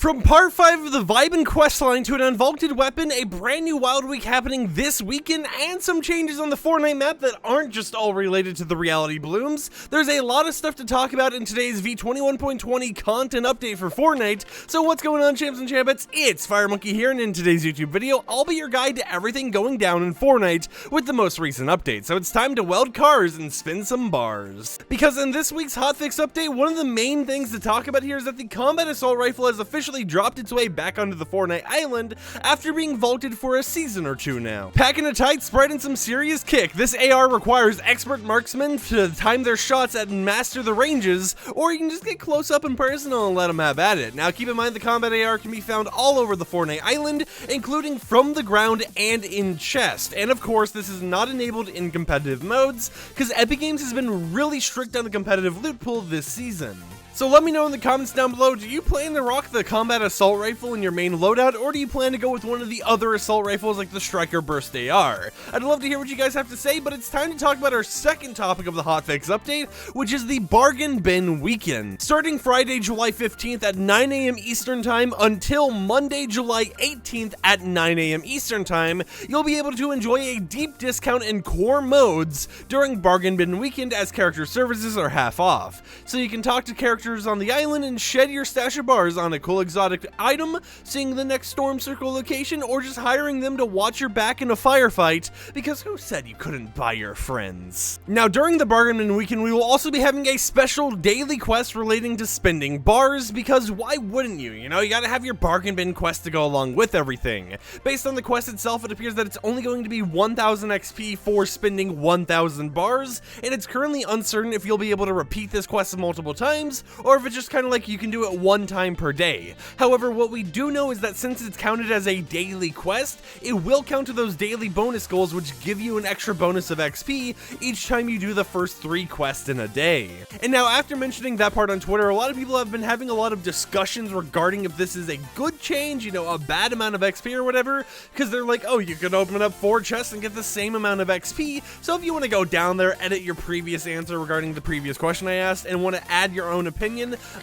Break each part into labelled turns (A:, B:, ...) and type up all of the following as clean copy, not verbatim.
A: From part 5 of the Vibe and Questline to an unvaulted weapon, a brand new Wild Week happening this weekend, and some changes on the Fortnite map that aren't just all related to the reality blooms. There's a lot of stuff to talk about in today's V21.20 content update for Fortnite. So what's going on, champs and champions? It's FireMonkey here, and in today's YouTube video, I'll be your guide to everything going down in Fortnite with the most recent update. So it's time to weld cars and spin some bars. Because in this week's hotfix update, one of the main things to talk about here is that the combat assault rifle has officially dropped its way back onto the Fortnite island after being vaulted for a season or two now. Packing a tight spread and some serious kick, this AR requires expert marksmen to time their shots and master the ranges, or you can just get close up and personal and let them have at it. Now keep in mind the combat AR can be found all over the Fortnite island, including from the ground and in chest. And of course this is not enabled in competitive modes, because Epic Games has been really strict on the competitive loot pool this season. So let me know in the comments down below, do you plan to rock the combat assault rifle in your main loadout, or do you plan to go with one of the other assault rifles like the Striker Burst AR? I'd love to hear what you guys have to say, but it's time to talk about our second topic of the hotfix update, which is the bargain bin weekend. Starting Friday, July 15th at 9 AM Eastern Time until Monday, July 18th at 9 AM Eastern Time, you'll be able to enjoy a deep discount in core modes during bargain bin weekend, as character services are half off. So you can talk to characters on the island and shed your stash of bars on a cool exotic item, seeing the next storm circle location, or just hiring them to watch your back in a firefight, because who said you couldn't buy your friends? Now during the bargain bin weekend, we will also be having a special daily quest relating to spending bars, because why wouldn't you? You know, you gotta have your bargain bin quest to go along with everything. Based on the quest itself, it appears that it's only going to be 1000 XP for spending 1000 bars, and it's currently uncertain if you'll be able to repeat this quest multiple times, or if it's just kind of like you can do it one time per day. However, what we do know is that since it's counted as a daily quest, it will count to those daily bonus goals, which give you an extra bonus of XP each time you do the first 3 quests in a day. And now after mentioning that part on Twitter, a lot of people have been having a lot of discussions regarding if this is a good change, you know, a bad amount of XP or whatever, because they're like, oh, you could open up 4 chests and get the same amount of XP. So if you want to go down there, edit your previous answer regarding the previous question I asked, and want to add your own opinion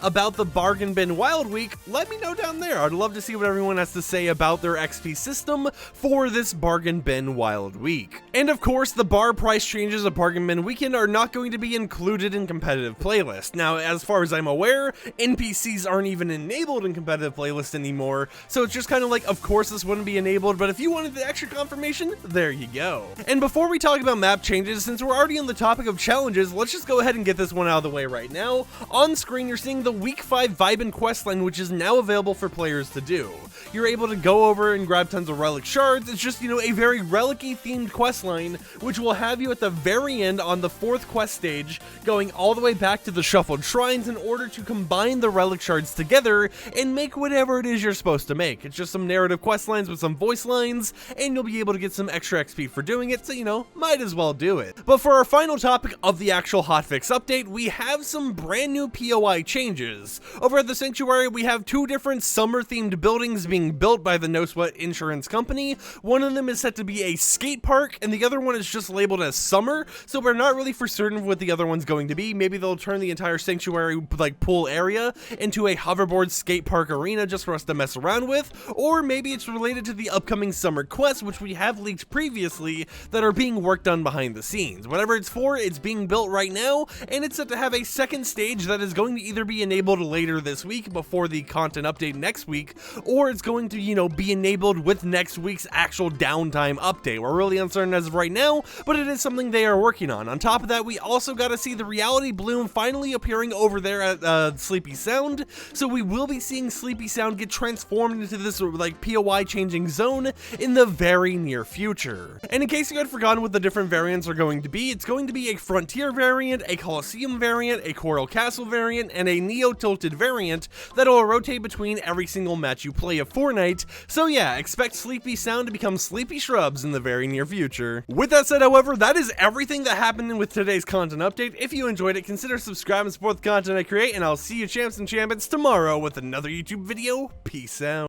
A: about the bargain bin wild week, let me know down there. I'd love to see what everyone has to say about their XP system for this bargain bin wild week. And of course, the bar price changes of bargain bin weekend are not going to be included in competitive playlist. Now, as far as I'm aware, NPCs aren't even enabled in competitive playlist anymore, so it's just kind of like, of course this wouldn't be enabled, but if you wanted the extra confirmation, there you go. And before we talk about map changes, since we're already on the topic of challenges, let's just go ahead and get this one out of the way right now. On screen, you're seeing the week 5 Vibe and Questline, which is now available for players to do. You're able to go over and grab tons of relic shards. It's just, you know, a very relic-y themed questline, which will have you at the very end on the 4th quest stage, going all the way back to the shuffled shrines in order to combine the relic shards together and make whatever it is you're supposed to make. It's just some narrative quest lines with some voice lines, and you'll be able to get some extra XP for doing it, so, you know, might as well do it. But for our final topic of the actual hotfix update, we have some brand new POI changes. Over at the Sanctuary, we have 2 different summer-themed buildings being built by the No Sweat Insurance Company. One of them is set to be a skate park, and the other one is just labeled as summer, so we're not really for certain what the other one's going to be. Maybe they'll turn the entire Sanctuary, like, pool area into a hoverboard skate park arena just for us to mess around with, or maybe it's related to the upcoming summer quests, which we have leaked previously, that are being worked on behind the scenes. Whatever it's for, it's being built right now, and it's set to have a second stage that is going to either be enabled later this week before the content update next week, or it's going to, you know, be enabled with next week's actual downtime update. We're really uncertain as of right now, but it is something they are working on. On top of that, we also got to see the reality bloom finally appearing over there at Sleepy Sound, so we will be seeing Sleepy Sound get transformed into this, like, POI changing zone in the very near future. And in case you had forgotten what the different variants are going to be, it's going to be a Frontier variant, a Coliseum variant, a Coral Castle variant, and a Neo-Tilted variant that'll rotate between every single match you play of Fortnite. So yeah, expect Sleepy Sound to become Sleepy Shrubs in the very near future. With that said, however, that is everything that happened with today's content update. If you enjoyed it, consider subscribing and support the content I create, and I'll see you champs and champions tomorrow with another YouTube video. Peace out.